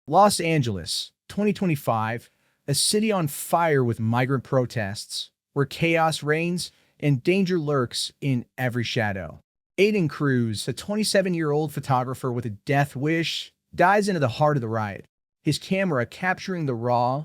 Los Angeles, 2025, a city on fire with migrant protests, where chaos reigns and danger lurks in every shadow. Aiden Cruz, a 27-year-old photographer with a death wish, dives into the heart of the riot, his camera capturing the raw,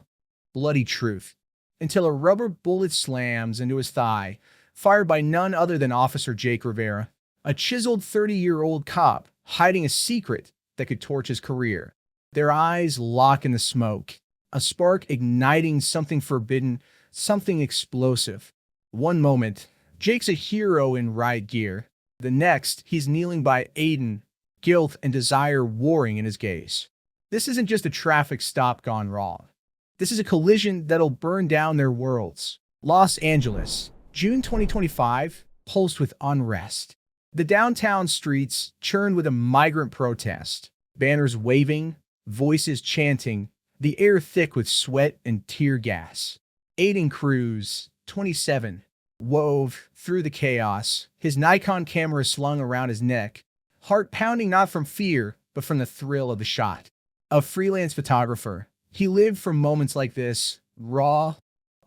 bloody truth, until a rubber bullet slams into his thigh, fired by none other than Officer Jake Rivera, a chiseled 30-year-old cop hiding a secret that could torch his career. Their eyes lock in the smoke, a spark igniting something forbidden, something explosive. One moment, Jake's a hero in riot gear. The next, he's kneeling by Aiden, guilt and desire warring in his gaze. This isn't just a traffic stop gone wrong. This is a collision that'll burn down their worlds. Los Angeles, June 2025, pulsed with unrest. The downtown streets churned with a migrant protest, banners waving, voices chanting, the air thick with sweat and tear gas. Aiden Cruz, 27, wove through the chaos, his Nikon camera slung around his neck, heart pounding not from fear, but from the thrill of the shot. A freelance photographer, he lived for moments like this, raw,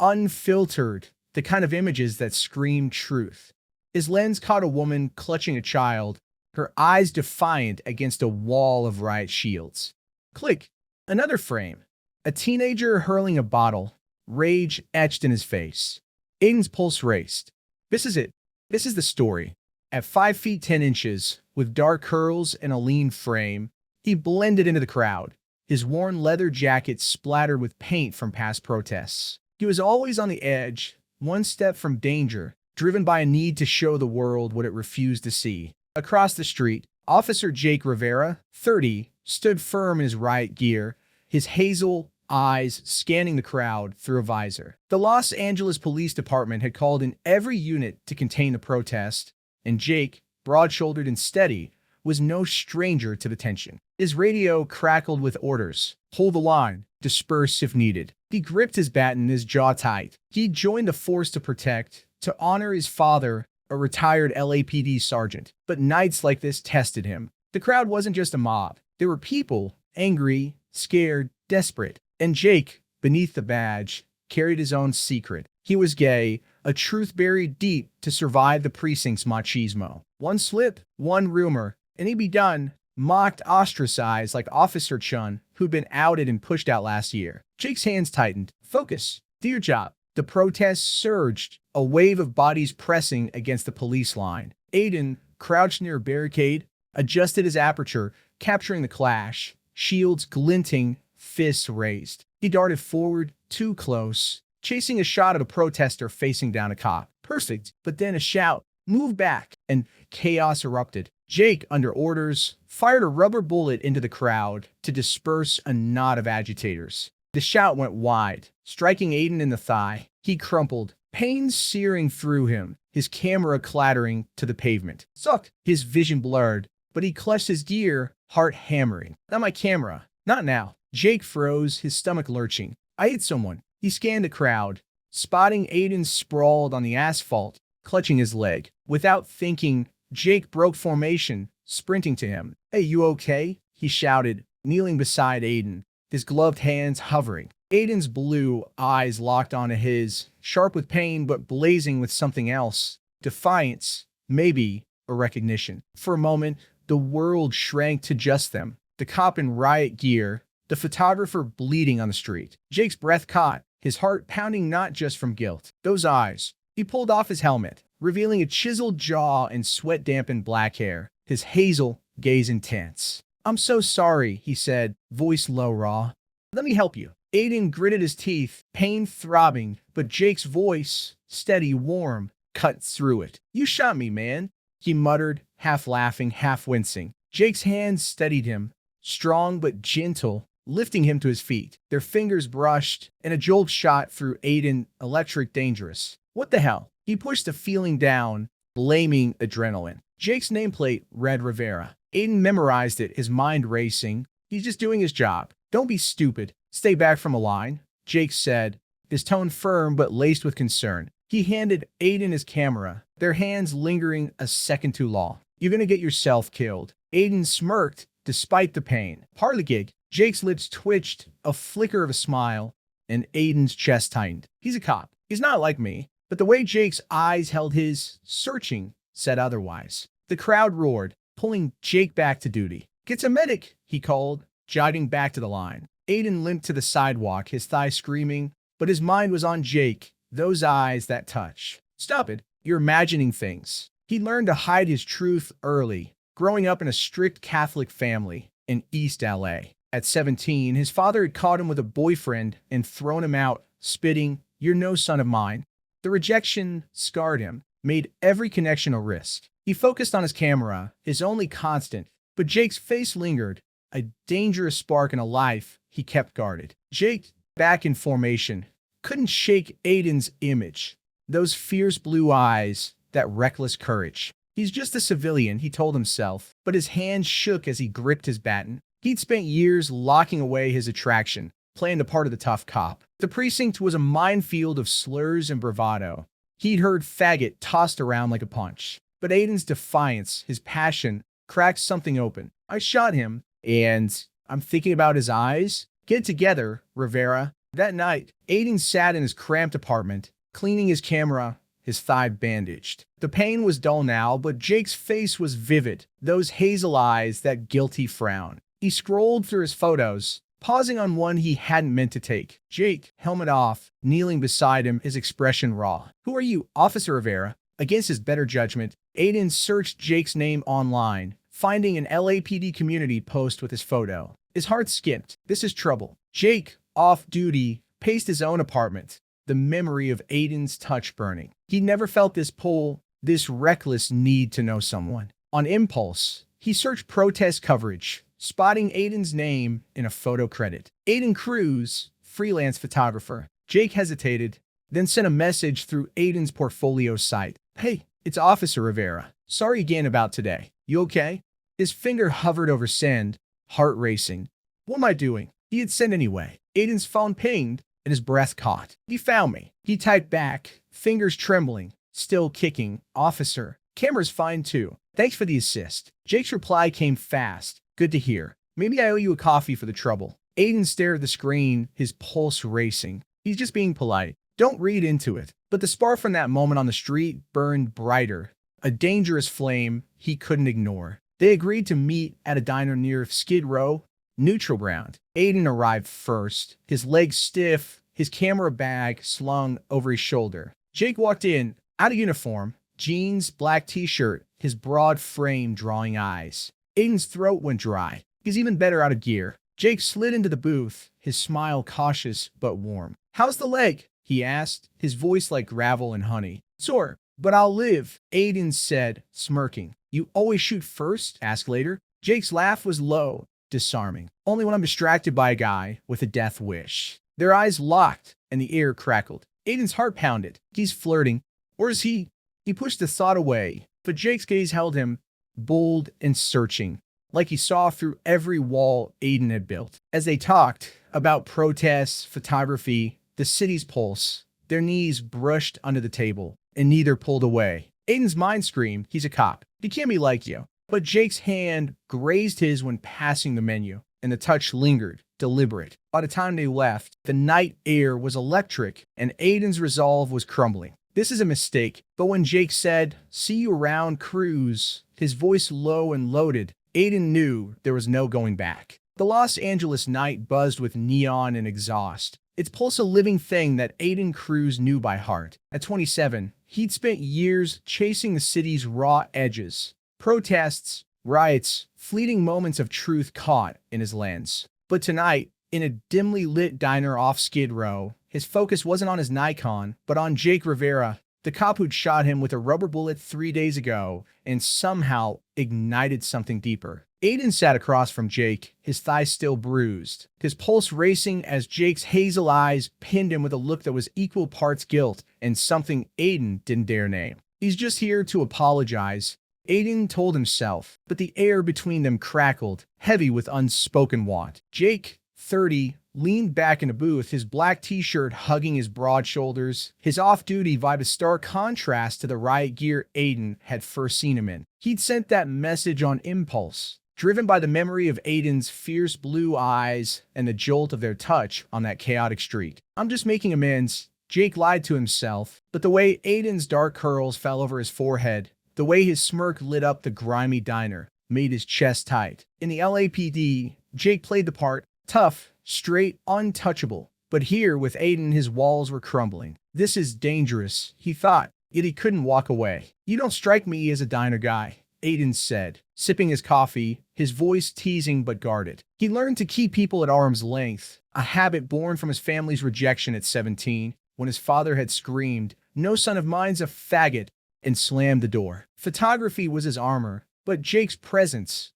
unfiltered, the kind of images that scream truth. His lens caught a woman clutching a child, her eyes defiant against a wall of riot shields. Click. Another frame. A teenager hurling a bottle, rage etched in his face. Aiden's pulse raced. This is it. This is the story. At 5 feet 10 inches, with dark curls and a lean frame, he blended into the crowd, his worn leather jacket splattered with paint from past protests. He was always on the edge, one step from danger, driven by a need to show the world what it refused to see. Across the street, Officer Jake Rivera, 30, stood firm in his riot gear, his hazel eyes scanning the crowd through a visor. The Los Angeles Police Department had called in every unit to contain the protest, and Jake, broad-shouldered and steady, was no stranger to the tension. His radio crackled with orders. Hold the line. Disperse if needed. He gripped his baton, his jaw tight. He'd joined the force to protect, to honor his father, a retired LAPD sergeant. But nights like this tested him. The crowd wasn't just a mob. There were people, angry, scared, desperate. And Jake, beneath the badge, carried his own secret. He was gay, a truth buried deep to survive the precinct's machismo. One slip, one rumor, and he'd be done, mocked, ostracized like Officer Chun, who'd been outed and pushed out last year. Jake's hands tightened. Focus. Do your job. The protests surged, a wave of bodies pressing against the police line. Aiden, crouched near a barricade, adjusted his aperture, capturing the clash, shields glinting, fists raised. He darted forward, too close, chasing a shot at a protester facing down a cop. Perfect. But then a shout, move back, and chaos erupted. Jake, under orders, fired a rubber bullet into the crowd to disperse a knot of agitators. The shout went wide, striking Aiden in the thigh. He crumpled, pain searing through him, his camera clattering to the pavement. Sucked. His vision blurred, but he clutched his gear, heart hammering. Not my camera. Not now. Jake froze, his stomach lurching. I hit someone. He scanned the crowd, spotting Aiden sprawled on the asphalt, clutching his leg. Without thinking, Jake broke formation, sprinting to him. Hey, you okay? He shouted, kneeling beside Aiden, his gloved hands hovering. Aiden's blue eyes locked onto his, sharp with pain but blazing with something else. Defiance, maybe a recognition. For a moment, the world shrank to just them. The cop in riot gear, the photographer bleeding on the street. Jake's breath caught, his heart pounding not just from guilt. Those eyes. He pulled off his helmet, revealing a chiseled jaw and sweat-dampened black hair, his hazel gaze intense. I'm so sorry, he said, voice low, raw. Let me help you. Aiden gritted his teeth, pain throbbing, but Jake's voice, steady, warm, cut through it. You shot me, man, he muttered, half laughing, half wincing. Jake's hands steadied him, strong but gentle, lifting him to his feet. Their fingers brushed, and a jolt shot through Aiden, electric, dangerous. What the hell? He pushed the feeling down, blaming adrenaline. Jake's nameplate read Rivera. Aiden memorized it, his mind racing. He's just doing his job. Don't be stupid. Stay back from a line, Jake said, his tone firm but laced with concern. He handed Aiden his camera, their hands lingering a second too long. You're gonna get yourself killed. Aiden smirked, despite the pain. Part of the gig. Jake's lips twitched, a flicker of a smile, and Aiden's chest tightened. He's a cop. He's not like me. But the way Jake's eyes held his, searching, said otherwise. The crowd roared, pulling Jake back to duty. "Get a medic," he called, jogging back to the line. Aiden limped to the sidewalk, his thighs screaming, but his mind was on Jake, those eyes, that touch. "Stop it. You're imagining things." He learned to hide his truth early, growing up in a strict Catholic family in East LA. At 17, his father had caught him with a boyfriend and thrown him out, spitting, "You're no son of mine." The rejection scarred him, made every connection a risk. He focused on his camera, his only constant, but Jake's face lingered, a dangerous spark in a life he kept guarded. Jake, back in formation, couldn't shake Aiden's image. Those fierce blue eyes, that reckless courage. He's just a civilian, he told himself, but his hands shook as he gripped his baton. He'd spent years locking away his attraction, playing the part of the tough cop. The precinct was a minefield of slurs and bravado. He'd heard faggot tossed around like a punch. But Aiden's defiance, his passion, cracked something open. "I shot him, and I'm thinking about his eyes." "Get together, Rivera." That night, Aiden sat in his cramped apartment, cleaning his camera, his thigh bandaged. The pain was dull now, but Jake's face was vivid, those hazel eyes, that guilty frown. He scrolled through his photos, pausing on one he hadn't meant to take. Jake, helmet off, kneeling beside him, his expression raw. "Who are you, Officer Rivera?" Against his better judgment, Aiden searched Jake's name online, finding an LAPD community post with his photo. His heart skipped. This is trouble. Jake, off duty, paced his own apartment, the memory of Aiden's touch burning. He never felt this pull, this reckless need to know someone. On impulse, he searched protest coverage, spotting Aiden's name in a photo credit. Aiden Cruz, freelance photographer. Jake hesitated, then sent a message through Aiden's portfolio site. "Hey, it's Officer Rivera. Sorry again about today. You okay?" His finger hovered over send, heart racing. What am I doing? He had sent anyway. Aiden's phone pinged, and his breath caught. "He found me." He typed back, fingers trembling, still kicking. "Officer, camera's fine too. Thanks for the assist." Jake's reply came fast. "Good to hear. Maybe I owe you a coffee for the trouble." Aiden stared at the screen, his pulse racing. He's just being polite. Don't read into it. But the spark from that moment on the street burned brighter, a dangerous flame he couldn't ignore. They agreed to meet at a diner near Skid Row, neutral ground. Aiden arrived first, his legs stiff, his camera bag slung over his shoulder. Jake walked in, out of uniform, jeans, black t-shirt, his broad frame drawing eyes. Aiden's throat went dry. He's even better out of gear. Jake slid into the booth, his smile cautious but warm. "How's the leg?" he asked, his voice like gravel and honey. "Sore, but I'll live," Aiden said, smirking. "You always shoot first, ask later." Jake's laugh was low, disarming. "Only when I'm distracted by a guy with a death wish." Their eyes locked, and the air crackled. Aiden's heart pounded. He's flirting. Or is he? He pushed the thought away, but Jake's gaze held him, bold and searching, like he saw through every wall Aiden had built. As they talked about protests, photography, the city's pulse, their knees brushed under the table, and neither pulled away. Aiden's mind screamed, he's a cop. He can't be like you. But Jake's hand grazed his when passing the menu, and the touch lingered, deliberate. By the time they left, the night air was electric, and Aiden's resolve was crumbling. This is a mistake. But when Jake said, "See you around, Cruz," his voice low and loaded, Aiden knew there was no going back. The Los Angeles night buzzed with neon and exhaust, its pulse a living thing that Aiden Cruz knew by heart. At 27, he'd spent years chasing the city's raw edges. Protests, riots, fleeting moments of truth caught in his lens. But tonight, in a dimly lit diner off Skid Row, his focus wasn't on his Nikon, but on Jake Rivera, the cop who'd shot him with a rubber bullet 3 days ago and somehow ignited something deeper. Aiden sat across from Jake, his thighs still bruised, his pulse racing as Jake's hazel eyes pinned him with a look that was equal parts guilt and something Aiden didn't dare name. He's just here to apologize, Aiden told himself, but the air between them crackled, heavy with unspoken want. Jake, 30, leaned back in a booth, his black t-shirt hugging his broad shoulders, his off-duty vibe a stark contrast to the riot gear Aiden had first seen him in. He'd sent that message on impulse, driven by the memory of Aiden's fierce blue eyes and the jolt of their touch on that chaotic street. I'm just making amends, Jake lied to himself, but the way Aiden's dark curls fell over his forehead, the way his smirk lit up the grimy diner, made his chest tight. In the LAPD, Jake played the part, tough, straight, untouchable. But here, with Aiden, his walls were crumbling. This is dangerous, he thought, yet he couldn't walk away. You don't strike me as a diner guy, Aiden said, sipping his coffee, his voice teasing but guarded. He learned to keep people at arm's length, a habit born from his family's rejection at 17, when his father had screamed, "No son of mine's a faggot," and slammed the door. Photography was his armor, but Jake's presence,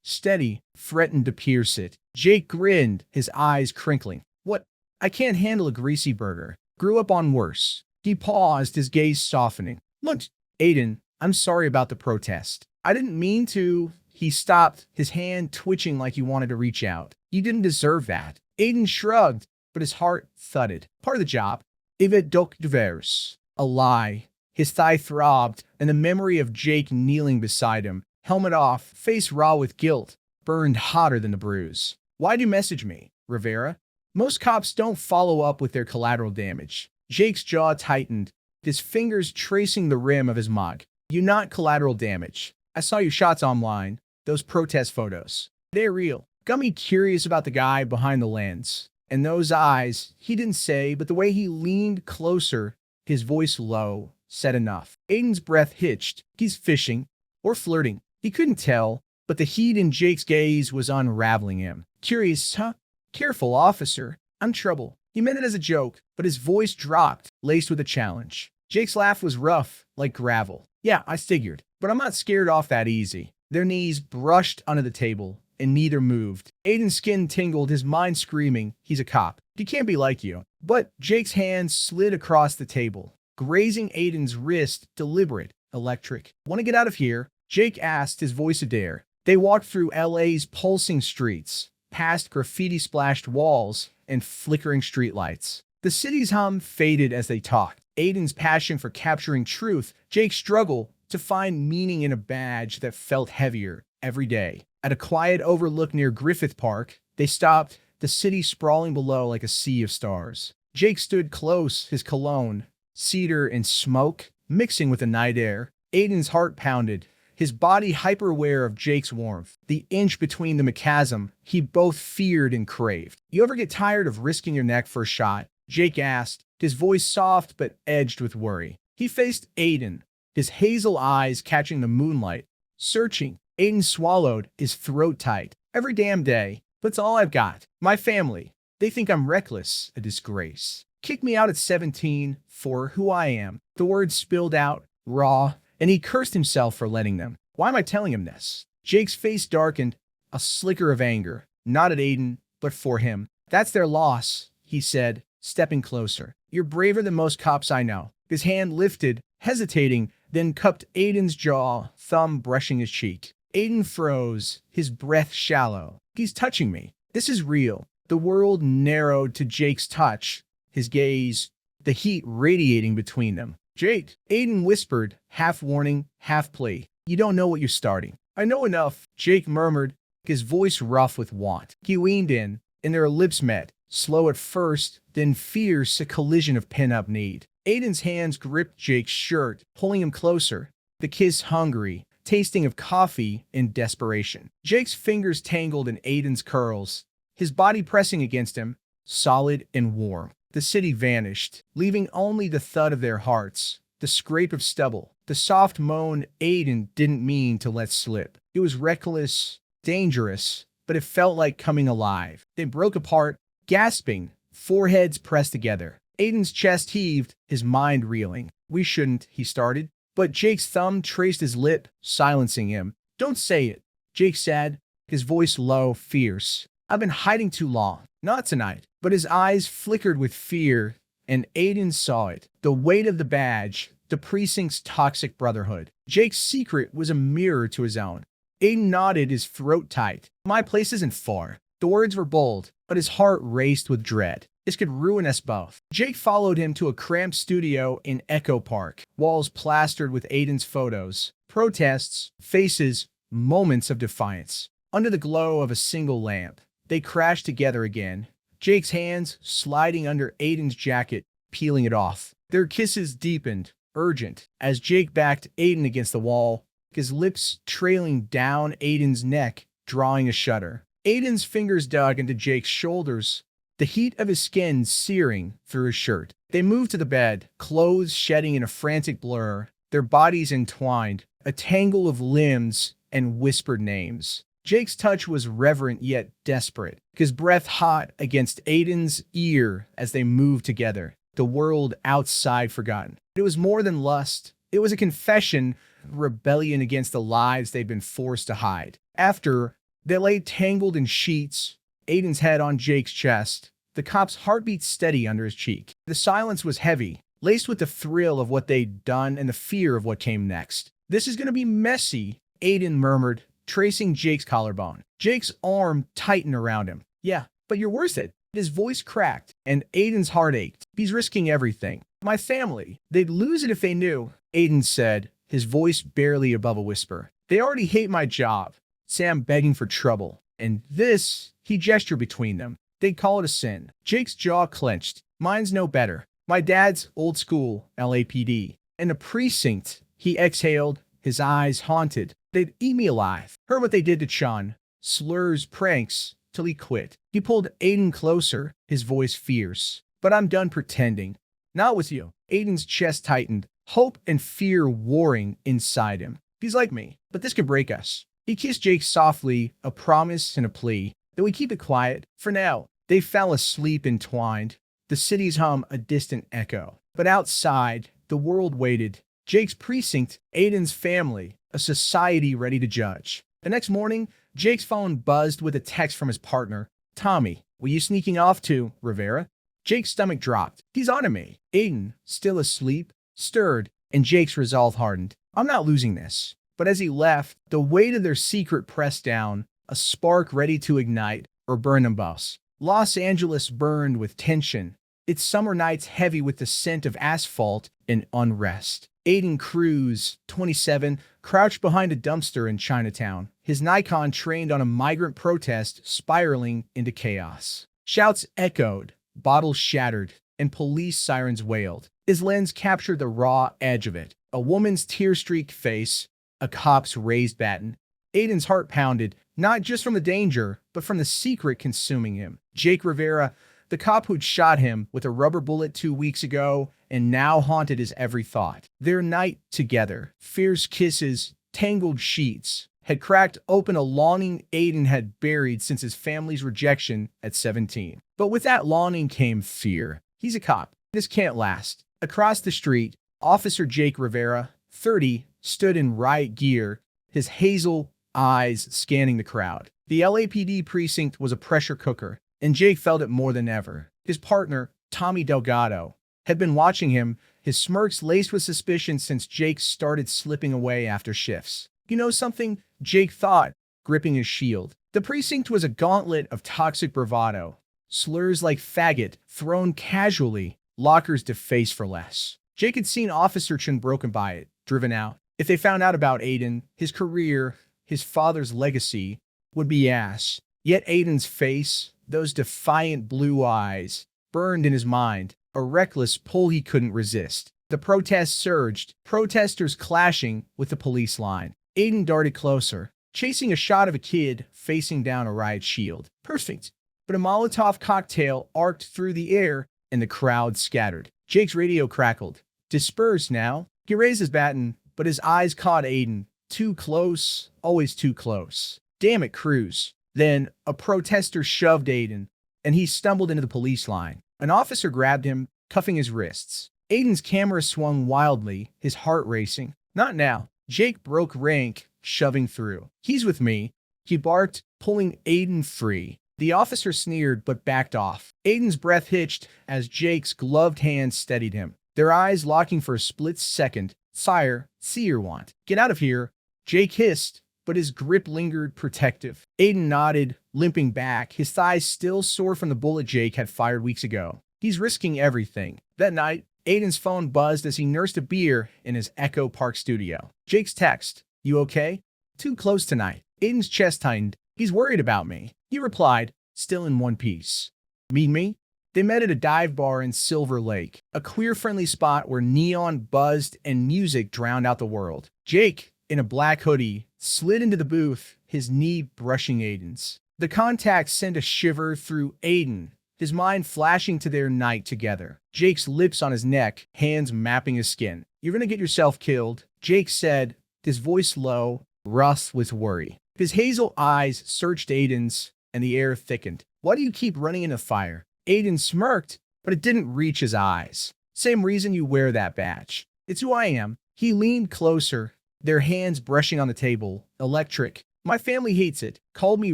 steady, threatened to pierce it. Jake grinned, his eyes crinkling. What? I can't handle a greasy burger. Grew up on worse. He paused, his gaze softening. Look, Aiden, I'm sorry about the protest. I didn't mean to. He stopped, his hand twitching like he wanted to reach out. You didn't deserve that. Aiden shrugged, but his heart thudded. Part of the job. Ivet doc devers. A lie. His thigh throbbed, and the memory of Jake kneeling beside him, helmet off, face raw with guilt, burned hotter than the bruise. Why'd you message me, Rivera? Most cops don't follow up with their collateral damage. Jake's jaw tightened, his fingers tracing the rim of his mug. You not collateral damage. I saw your shots online, those protest photos. They're real. Got me curious about the guy behind the lens. And those eyes, he didn't say, but the way he leaned closer, his voice low, said enough. Aiden's breath hitched. He's fishing, or flirting. He couldn't tell, but the heat in Jake's gaze was unraveling him. Curious, huh? Careful, officer. I'm trouble. He meant it as a joke, but his voice dropped, laced with a challenge. Jake's laugh was rough, like gravel. Yeah, I figured, but I'm not scared off that easy. Their knees brushed under the table, and neither moved. Aiden's skin tingled, his mind screaming, he's a cop. He can't be like you. But Jake's hand slid across the table, grazing Aiden's wrist, deliberate, electric. Want to get out of here? Jake asked, his voice a dare. They walked through LA's pulsing streets, past graffiti-splashed walls and flickering streetlights. The city's hum faded as they talked. Aiden's passion for capturing truth, Jake's struggle to find meaning in a badge that felt heavier every day. At a quiet overlook near Griffith Park, they stopped, the city sprawling below like a sea of stars. Jake stood close, his cologne, cedar and smoke, mixing with the night air. Aiden's heart pounded, his body hyper-aware of Jake's warmth, the inch between them a chasm he both feared and craved. You ever get tired of risking your neck for a shot? Jake asked, his voice soft but edged with worry. He faced Aiden, his hazel eyes catching the moonlight, searching. Aiden swallowed, his throat tight. Every damn day. That's all I've got. My family. They think I'm reckless, a disgrace. Kicked me out at 17 for who I am. The words spilled out, raw, and he cursed himself for letting them. Why am I telling him this? Jake's face darkened, a slicker of anger, not at Aiden, but for him. That's their loss, he said, stepping closer. You're braver than most cops I know. His hand lifted, hesitating, then cupped Aiden's jaw, thumb brushing his cheek. Aiden froze, his breath shallow. He's touching me. This is real. The world narrowed to Jake's touch, his gaze, the heat radiating between them. Jake, Aiden whispered, half warning, half plea. You don't know what you're starting. I know enough, Jake murmured, his voice rough with want. He leaned in, and their lips met, slow at first, then fierce, a collision of pent-up need. Aiden's hands gripped Jake's shirt, pulling him closer, the kiss hungry, tasting of coffee in desperation. Jake's fingers tangled in Aiden's curls, his body pressing against him, solid and warm. The city vanished, leaving only the thud of their hearts, the scrape of stubble, the soft moan Aiden didn't mean to let slip. It was reckless, dangerous, but it felt like coming alive. They broke apart, gasping, foreheads pressed together. Aiden's chest heaved, his mind reeling. We shouldn't, he started, but Jake's thumb traced his lip, silencing him. Don't say it, Jake said, his voice low, fierce. I've been hiding too long. Not tonight. But his eyes flickered with fear, and Aiden saw it. The weight of the badge, the precinct's toxic brotherhood. Jake's secret was a mirror to his own. Aiden nodded, his throat tight. My place isn't far. The words were bold, but his heart raced with dread. This could ruin us both. Jake followed him to a cramped studio in Echo Park, walls plastered with Aiden's photos, protests, faces, moments of defiance. Under the glow of a single lamp, they crashed together again, Jake's hands sliding under Aiden's jacket, peeling it off. Their kisses deepened, urgent, as Jake backed Aiden against the wall, his lips trailing down Aiden's neck, drawing a shudder. Aiden's fingers dug into Jake's shoulders, the heat of his skin searing through his shirt. They moved to the bed, clothes shedding in a frantic blur, their bodies entwined, a tangle of limbs and whispered names. Jake's touch was reverent yet desperate, his breath hot against Aiden's ear as they moved together, the world outside forgotten. It was more than lust. It was a confession, rebellion against the lives they'd been forced to hide. After they lay tangled in sheets, Aiden's head on Jake's chest, the cop's heartbeat steady under his cheek. The silence was heavy, laced with the thrill of what they'd done and the fear of what came next. "This is going to be messy," Aiden murmured, tracing Jake's collarbone. Jake's arm tightened around him. "Yeah, but you're worth it." His voice cracked, and Aiden's heart ached. "He's risking everything. My family. They'd lose it if they knew," Aiden said, his voice barely above a whisper. "They already hate my job." Sam begging for trouble. And this, he gestured between them. They'd call it a sin. Jake's jaw clenched. "Mine's no better. My dad's old school, LAPD." In the precinct, he exhaled, his eyes haunted. "They'd eat me alive." Heard what they did to Chun. Slurs, pranks, till he quit. He pulled Aiden closer, his voice fierce. "But I'm done pretending. Not with you." Aiden's chest tightened, hope and fear warring inside him. "He's like me, but this could break us." He kissed Jake softly, a promise and a plea that we keep it quiet. For now, they fell asleep entwined, the city's hum a distant echo. But outside, the world waited. Jake's precinct, Aiden's family, a society ready to judge. The next morning, Jake's phone buzzed with a text from his partner. "Tommy, were you sneaking off to Rivera?" Jake's stomach dropped. "He's on to me." Aiden, still asleep, stirred, and Jake's resolve hardened. "I'm not losing this." But as he left, the weight of their secret pressed down, a spark ready to ignite or burn them both. Los Angeles burned with tension, its summer nights heavy with the scent of asphalt and unrest. Aiden Cruz, 27, crouched behind a dumpster in Chinatown, his Nikon trained on a migrant protest spiraling into chaos. Shouts echoed, bottles shattered, and police sirens wailed. His lens captured the raw edge of it. A woman's tear-streaked face, a cop's raised baton. Aiden's heart pounded, not just from the danger, but from the secret consuming him. Jake Rivera, the cop who'd shot him with a rubber bullet 2 weeks ago and now haunted his every thought. Their night together, fierce kisses, tangled sheets, had cracked open a longing Aiden had buried since his family's rejection at 17. But with that longing came fear. He's a cop. This can't last. Across the street, Officer Jake Rivera, 30, stood in riot gear, his hazel eyes scanning the crowd. The LAPD precinct was a pressure cooker, and Jake felt it more than ever. His partner, Tommy Delgado, had been watching him, his smirks laced with suspicion since Jake started slipping away after shifts. "You know something?" Jake thought, gripping his shield. The precinct was a gauntlet of toxic bravado. Slurs like faggot, thrown casually, lockers defaced for less. Jake had seen Officer Chin broken by it, driven out. If they found out about Aiden, his career, his father's legacy, would be ass. Yet Aiden's face, those defiant blue eyes, burned in his mind, a reckless pull he couldn't resist. The protests surged, protesters clashing with the police line. Aiden darted closer, chasing a shot of a kid facing down a riot shield. Perfect. But a Molotov cocktail arced through the air, and the crowd scattered. Jake's radio crackled. "Disperse now." He raised his baton, but his eyes caught Aiden. Too close, always too close. "Damn it, Cruz." Then a protester shoved Aiden, and he stumbled into the police line. An officer grabbed him, cuffing his wrists. Aiden's camera swung wildly, his heart racing. "Not now." Jake broke rank, shoving through. "He's with me," he barked, pulling Aiden free. The officer sneered but backed off. Aiden's breath hitched as Jake's gloved hand steadied him, their eyes locking for a split second. "Sire, see your want. Get out of here." Jake hissed, but his grip lingered protective. Aiden nodded, limping back, his thighs still sore from the bullet Jake had fired weeks ago. He's risking everything. That night, Aiden's phone buzzed as he nursed a beer in his Echo Park studio. Jake's text, "You okay?" Too close tonight. Aiden's chest tightened. He's worried about me. He replied, still in one piece. Meet me? They met at a dive bar in Silver Lake, a queer-friendly spot where neon buzzed and music drowned out the world. Jake, in a black hoodie, slid into the booth, his knee brushing Aiden's. The contact sent a shiver through Aiden, his mind flashing to their night together. Jake's lips on his neck, hands mapping his skin. You're gonna get yourself killed, Jake said, his voice low, rough with worry. His hazel eyes searched Aiden's, and the air thickened. Why do you keep running into fire? Aiden smirked, but it didn't reach his eyes. Same reason you wear that badge. It's who I am. He leaned closer, their hands brushing on the table. Electric. My family hates it. Called me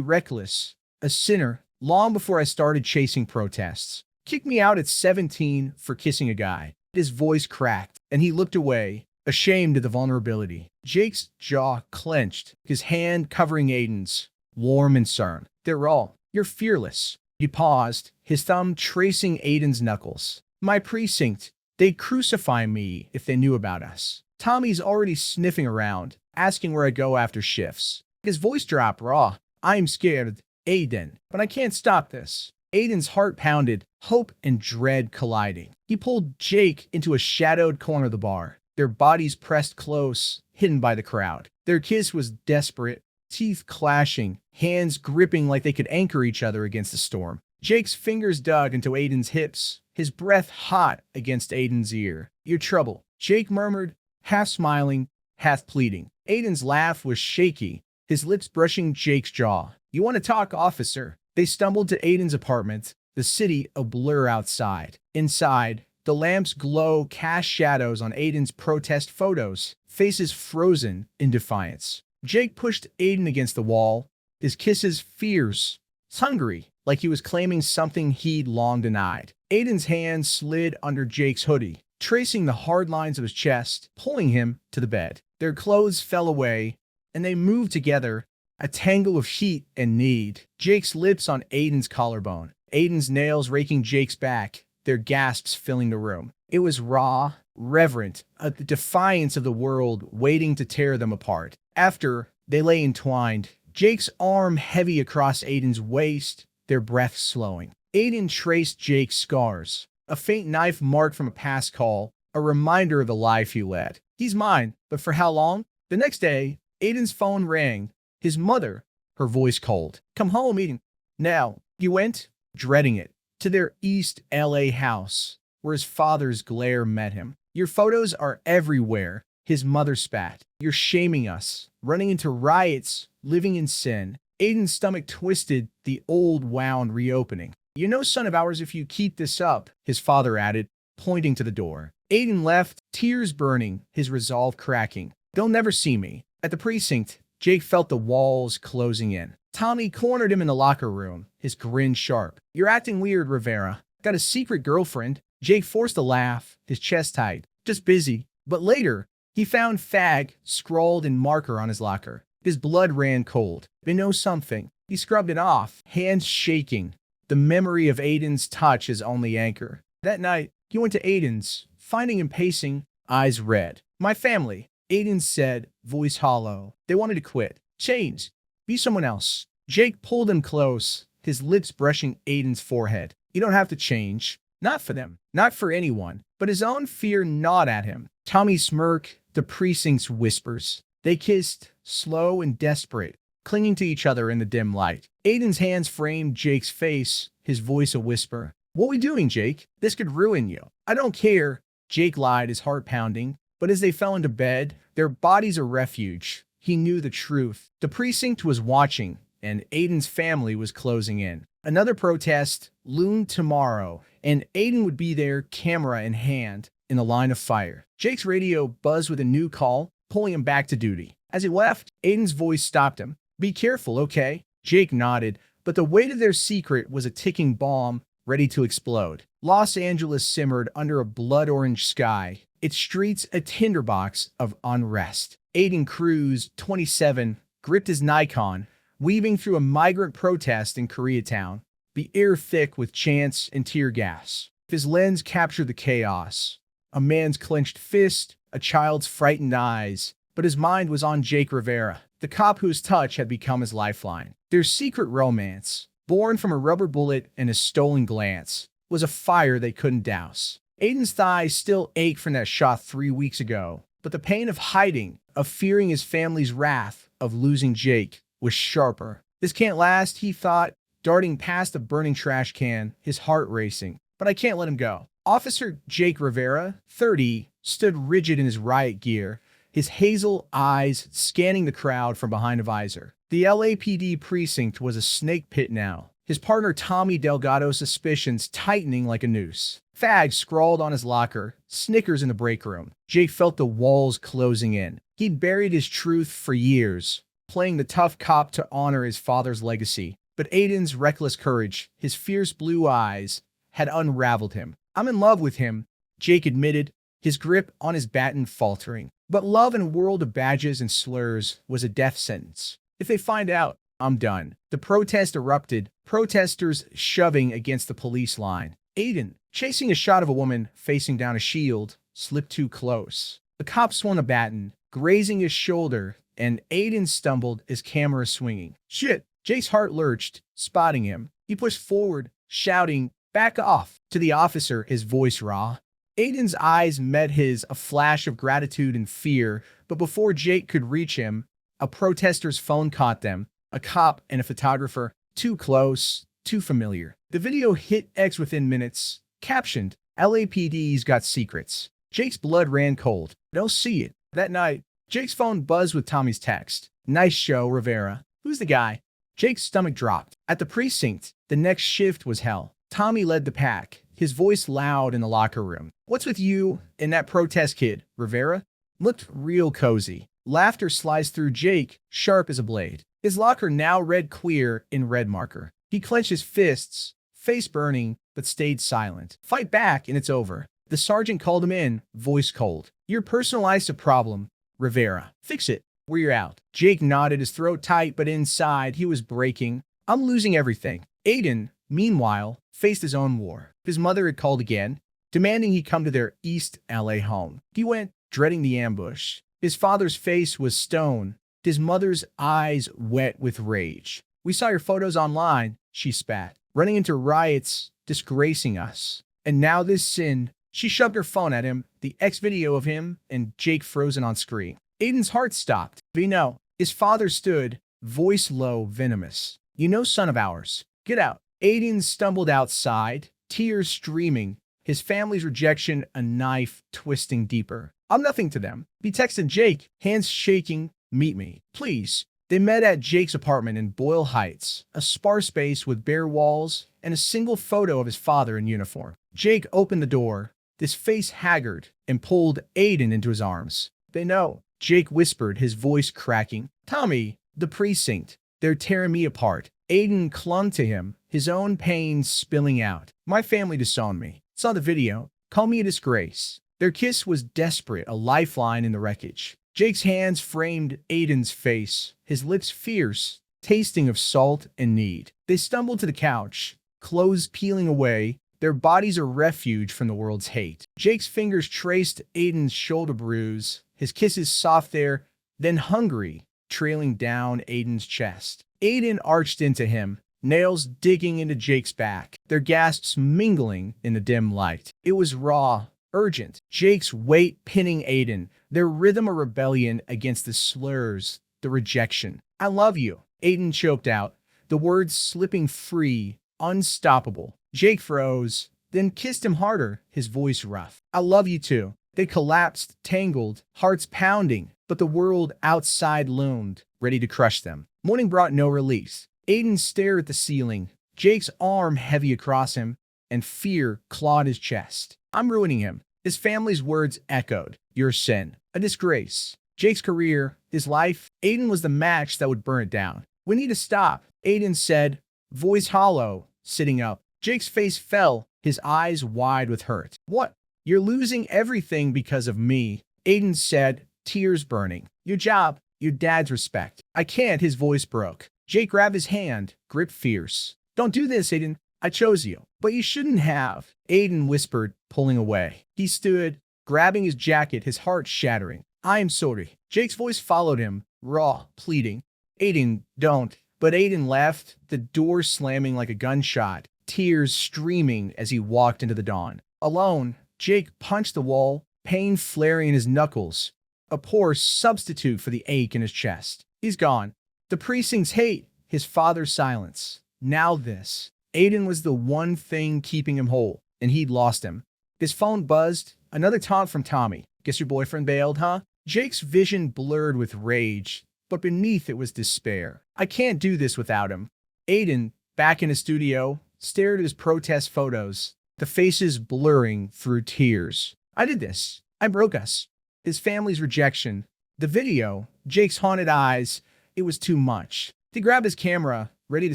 reckless. A sinner. Long before I started chasing protests. Kicked me out at 17 for kissing a guy. His voice cracked, and he looked away, ashamed of the vulnerability. Jake's jaw clenched, his hand covering Aiden's, warm and stern. They're raw. You're fearless. He paused, his thumb tracing Aiden's knuckles. My precinct. They'd crucify me if they knew about us. Tommy's already sniffing around, asking where I go after shifts. His voice dropped raw. I'm scared, Aiden, but I can't stop this. Aiden's heart pounded, hope and dread colliding. He pulled Jake into a shadowed corner of the bar, their bodies pressed close, hidden by the crowd. Their kiss was desperate, teeth clashing, hands gripping like they could anchor each other against the storm. Jake's fingers dug into Aiden's hips, his breath hot against Aiden's ear. Your trouble, Jake murmured, half smiling, half pleading. Aiden's laugh was shaky, his lips brushing Jake's jaw. You want to talk, officer? They stumbled to Aiden's apartment, the city a blur outside. Inside, the lamps glow cast shadows on Aiden's protest photos, faces frozen in defiance. Jake pushed Aiden against the wall, his kisses fierce, hungry, like he was claiming something he'd long denied. Aiden's hand slid under Jake's hoodie, tracing the hard lines of his chest, pulling him to the bed. Their clothes fell away, and they moved together, a tangle of heat and need. Jake's lips on Aiden's collarbone, Aiden's nails raking Jake's back, their gasps filling the room. It was raw, reverent, a defiance of the world waiting to tear them apart. After they lay entwined, Jake's arm heavy across Aiden's waist, their breath slowing. Aiden traced Jake's scars, a faint knife mark from a past call, a reminder of the life he led. He's mine, but for how long? The next day, Aiden's phone rang. His mother, her voice cold. Come home, Aiden. Now, you went, dreading it, to their East LA house, where his father's glare met him. Your photos are everywhere, his mother spat. You're shaming us, running into riots, living in sin. Aiden's stomach twisted, the old wound reopening. You're no son of ours if you keep this up, his father added, pointing to the door. Aiden left, tears burning, his resolve cracking. They'll never see me. At the precinct, Jake felt the walls closing in. Tommy cornered him in the locker room, his grin sharp. You're acting weird, Rivera. Got a secret girlfriend? Jake forced a laugh, his chest tight. Just busy. But later, he found fag scrawled in marker on his locker. His blood ran cold. They know something. He scrubbed it off, hands shaking. The memory of Aiden's touch his only anchor. That night, he went to Aiden's, finding him pacing, eyes red. My family, Aiden said, voice hollow. They wanted to quit. Change. Be someone else. Jake pulled him close, his lips brushing Aiden's forehead. You don't have to change. Not for them. Not for anyone. But his own fear gnawed at him. Tommy smirked, the precinct's whispers. They kissed, slow and desperate, clinging to each other in the dim light. Aiden's hands framed Jake's face, his voice a whisper. What are we doing, Jake? This could ruin you. I don't care. Jake lied, his heart pounding. But as they fell into bed, their bodies a refuge, he knew the truth. The precinct was watching, and Aiden's family was closing in. Another protest loomed tomorrow, and Aiden would be there, camera in hand, in the line of fire. Jake's radio buzzed with a new call, pulling him back to duty. As he left, Aiden's voice stopped him. Be careful, okay? Jake nodded, but the weight of their secret was a ticking bomb, ready to explode. Los Angeles simmered under a blood-orange sky, its streets a tinderbox of unrest. Aiden Cruz, 27, gripped his Nikon, weaving through a migrant protest in Koreatown, the air thick with chants and tear gas. His lens captured the chaos. A man's clenched fist, a child's frightened eyes, but his mind was on Jake Rivera. the cop whose touch had become his lifeline. Their secret romance, born from a rubber bullet and a stolen glance, was a fire they couldn't douse. Aiden's thighs still ached from that shot 3 weeks ago, but the pain of hiding, of fearing his family's wrath, of losing Jake, was sharper. This can't last, he thought, darting past a burning trash can, his heart racing. But I can't let him go. Officer Jake Rivera, 30, stood rigid in his riot gear, his hazel eyes scanning the crowd from behind a visor. The LAPD precinct was a snake pit now, his partner Tommy Delgado's suspicions tightening like a noose. Fags scrawled on his locker, Snickers in the break room. Jake felt the walls closing in. He'd buried his truth for years, playing the tough cop to honor his father's legacy. But Aiden's reckless courage, his fierce blue eyes, had unraveled him. I'm in love with him, Jake admitted, his grip on his baton faltering. But love in a world of badges and slurs was a death sentence. If they find out, I'm done. The protest erupted, protesters shoving against the police line. Aiden, chasing a shot of a woman facing down a shield, slipped too close. The cop swung a baton, grazing his shoulder, and Aiden stumbled, his camera swinging. Shit! Jake's heart lurched, spotting him. He pushed forward, shouting, "Back off!" to the officer, his voice raw. Aiden's eyes met his, a flash of gratitude and fear, but before Jake could reach him, a protester's phone caught them, a cop and a photographer, too close, too familiar. The video hit X within minutes, captioned, LAPD's got secrets. Jake's blood ran cold. Don't see it. That night, Jake's phone buzzed with Tommy's text. Nice show, Rivera. Who's the guy? Jake's stomach dropped. At the precinct, the next shift was hell. Tommy led the pack, his voice loud in the locker room. What's with you and that protest kid, Rivera? Looked real cozy. Laughter sliced through Jake, sharp as a blade. His locker now read queer in red marker. He clenched his fists, face burning, but stayed silent. Fight back and it's over. The sergeant called him in, voice cold. You're personalized a problem, Rivera. Fix it. We're out. Jake nodded, his throat tight, but inside he was breaking. I'm losing everything. Aiden, meanwhile, faced his own war. His mother had called again, demanding he come to their East LA home. He went, dreading the ambush. His father's face was stone, his mother's eyes wet with rage. We saw your photos online, she spat, running into riots, disgracing us. And now this sin. She shoved her phone at him, the X video of him and Jake frozen on screen. Aiden's heart stopped. Vino. His father stood, voice low, venomous. You know, son of ours. Get out. Aiden stumbled outside, tears streaming, his family's rejection a knife twisting deeper. I'm nothing to them. He texted Jake, hands shaking, meet me, please. They met at Jake's apartment in Boyle Heights, a sparse space with bare walls and a single photo of his father in uniform. Jake opened the door, his face haggard, and pulled Aiden into his arms. They know, Jake whispered, his voice cracking. Tommy, the precinct, they're tearing me apart. Aiden clung to him, his own pain spilling out. My family disowned me. Saw the video. Call me a disgrace. Their kiss was desperate, a lifeline in the wreckage. Jake's hands framed Aiden's face, his lips fierce, tasting of salt and need. They stumbled to the couch, clothes peeling away, their bodies a refuge from the world's hate. Jake's fingers traced Aiden's shoulder bruise, his kisses soft there, then hungry, trailing down Aiden's chest. Aiden arched into him, nails digging into Jake's back, their gasps mingling in the dim light. It was raw, urgent, Jake's weight pinning Aiden, their rhythm a rebellion against the slurs, the rejection. I love you, Aiden choked out, the words slipping free, unstoppable. Jake froze, then kissed him harder, his voice rough. I love you too. They collapsed, tangled, hearts pounding, but the world outside loomed, ready to crush them. Morning brought no release. Aiden stared at the ceiling, Jake's arm heavy across him, and fear clawed his chest. I'm ruining him. His family's words echoed. Your sin. A disgrace. Jake's career, his life, Aiden was the match that would burn it down. We need to stop, Aiden said, voice hollow, sitting up. Jake's face fell, his eyes wide with hurt. What? You're losing everything because of me, Aiden said, tears burning. Your job, your dad's respect. I can't, his voice broke. Jake grabbed his hand, grip fierce. Don't do this, Aiden. I chose you. But you shouldn't have, Aiden whispered, pulling away. He stood, grabbing his jacket, his heart shattering. I am sorry. Jake's voice followed him, Raw, pleading. Aiden, don't. But Aiden left, the door slamming like a gunshot, tears streaming as he walked into the dawn. Alone, Jake punched the wall, pain flaring in his knuckles, a poor substitute for the ache in his chest. He's gone. The precinct's hate, his father's silence. Now this. Aiden was the one thing keeping him whole, and he'd lost him. His phone buzzed, another taunt from Tommy. Guess your boyfriend bailed, huh? Jake's vision blurred with rage, but beneath it was despair. I can't do this without him. Aiden, back in his studio, stared at his protest photos, the faces blurring through tears. I did this. I broke us. His family's rejection. The video, Jake's haunted eyes, it was too much. He grabbed his camera, ready to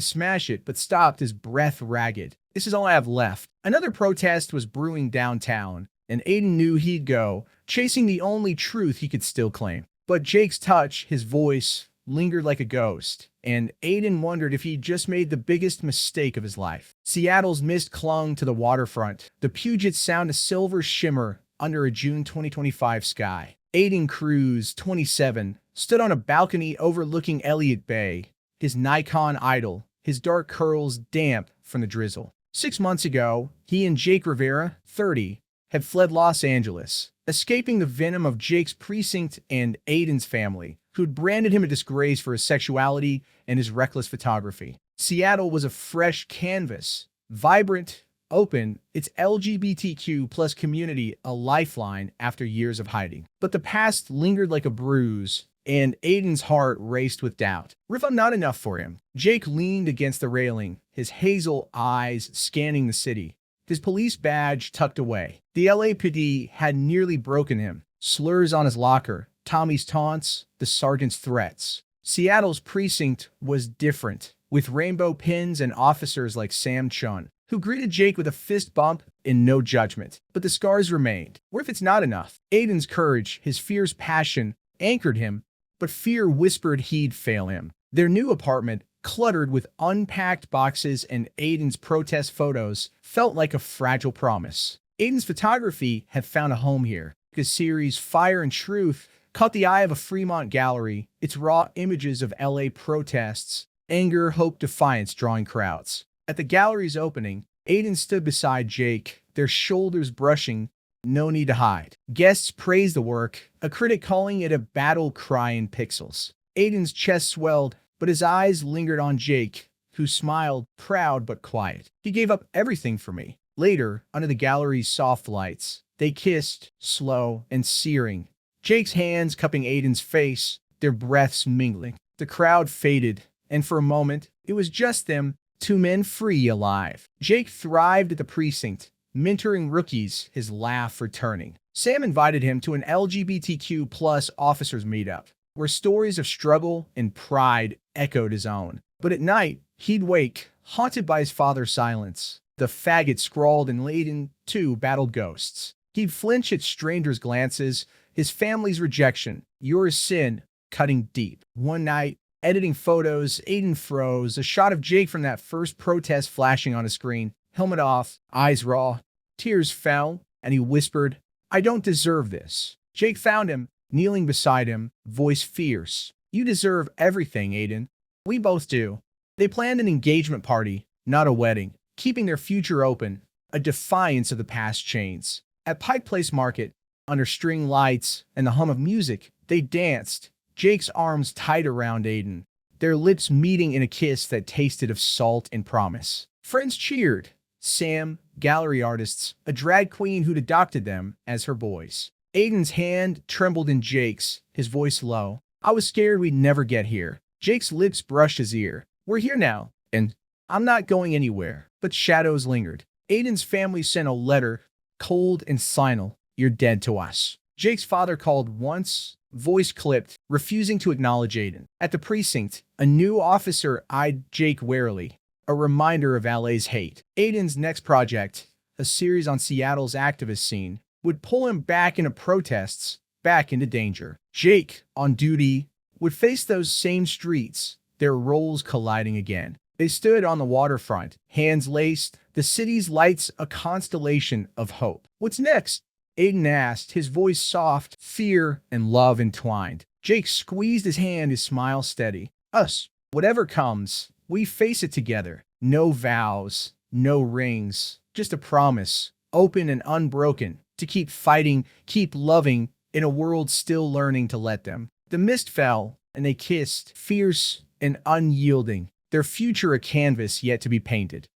smash it, but stopped, his breath ragged. This is all I have left. Another protest was brewing downtown, and Aiden knew he'd go, chasing the only truth he could still claim. But Jake's touch, his voice, lingered like a ghost, and Aiden wondered if he'd just made the biggest mistake of his life. Seattle's mist clung to the waterfront, the Puget Sound a silver shimmer under a June 2025 sky. Aiden Cruz, 27, stood on a balcony overlooking Elliott Bay, his Nikon idol, his dark curls damp from the drizzle. 6 months ago, he and Jake Rivera, 30, had fled Los Angeles, escaping the venom of Jake's precinct and Aiden's family, who'd branded him a disgrace for his sexuality and his reckless photography. Seattle was a fresh canvas, vibrant, open, its LGBTQ plus community a lifeline after years of hiding. But the past lingered like a bruise, and Aiden's heart raced with doubt. What if I'm not enough for him? Jake leaned against the railing, his hazel eyes scanning the city, his police badge tucked away. The LAPD had nearly broken him. Slurs on his locker, Tommy's taunts, the sergeant's threats. Seattle's precinct was different, with rainbow pins and officers like Sam Chun, who greeted Jake with a fist bump and no judgment. But the scars remained. What if it's not enough? Aiden's courage, his fierce passion, anchored him, but fear whispered he'd fail him. Their new apartment, cluttered with unpacked boxes and Aiden's protest photos, felt like a fragile promise. Aiden's photography had found a home here. His series Fire and Truth caught the eye of a Fremont gallery, its raw images of LA protests, anger, hope, defiance drawing crowds. At the gallery's opening, Aiden stood beside Jake, their shoulders brushing, no need to hide. Guests praised the work, a critic calling it a battle cry in pixels. Aiden's chest swelled, but his eyes lingered on Jake, who smiled, proud but quiet. He gave up everything for me. Later, under the gallery's soft lights, they kissed, slow and searing. Jake's hands cupping Aiden's face, their breaths mingling. The crowd faded, and for a moment, it was just them, two men free, alive. Jake thrived at the precinct, mentoring rookies, his laugh returning. Sam invited him to an LGBTQ plus officers meetup, where stories of struggle and pride echoed his own. But at night, he'd wake, haunted by his father's silence. The faggot scrawled and Aiden, too, battled ghosts. He'd flinch at strangers' glances, his family's rejection, your sin, cutting deep. One night, editing photos, Aiden froze, a shot of Jake from that first protest flashing on his screen. Helmet off, eyes raw. Tears fell, and he whispered, I don't deserve this. Jake found him, kneeling beside him, voice fierce. You deserve everything, Aiden. We both do. They planned an engagement party, not a wedding, keeping their future open, a defiance of the past chains. At Pike Place Market, under string lights and the hum of music, they danced, Jake's arms tight around Aiden, their lips meeting in a kiss that tasted of salt and promise. Friends cheered. Sam, gallery artists, a drag queen who'd adopted them as her boys. Aiden's hand trembled in Jake's, his voice low. I was scared we'd never get here. Jake's lips brushed his ear. We're here now, and I'm not going anywhere. But shadows lingered. Aiden's family sent a letter, cold and final. You're dead to us. Jake's father called once, voice clipped, refusing to acknowledge Aiden. At the precinct, a new officer eyed Jake warily, a reminder of LA's hate. Aiden's next project, a series on Seattle's activist scene, would pull him back into protests, back into danger. Jake, on duty, would face those same streets, their roles colliding again. They stood on the waterfront, hands laced, the city's lights a constellation of hope. What's next? Aiden asked, his voice soft, fear and love entwined. Jake squeezed his hand, his smile steady. Us, whatever comes, we face it together. No vows, no rings, just a promise, open and unbroken, to keep fighting, keep loving, in a world still learning to let them. The mist fell, and they kissed, fierce and unyielding, their future a canvas yet to be painted.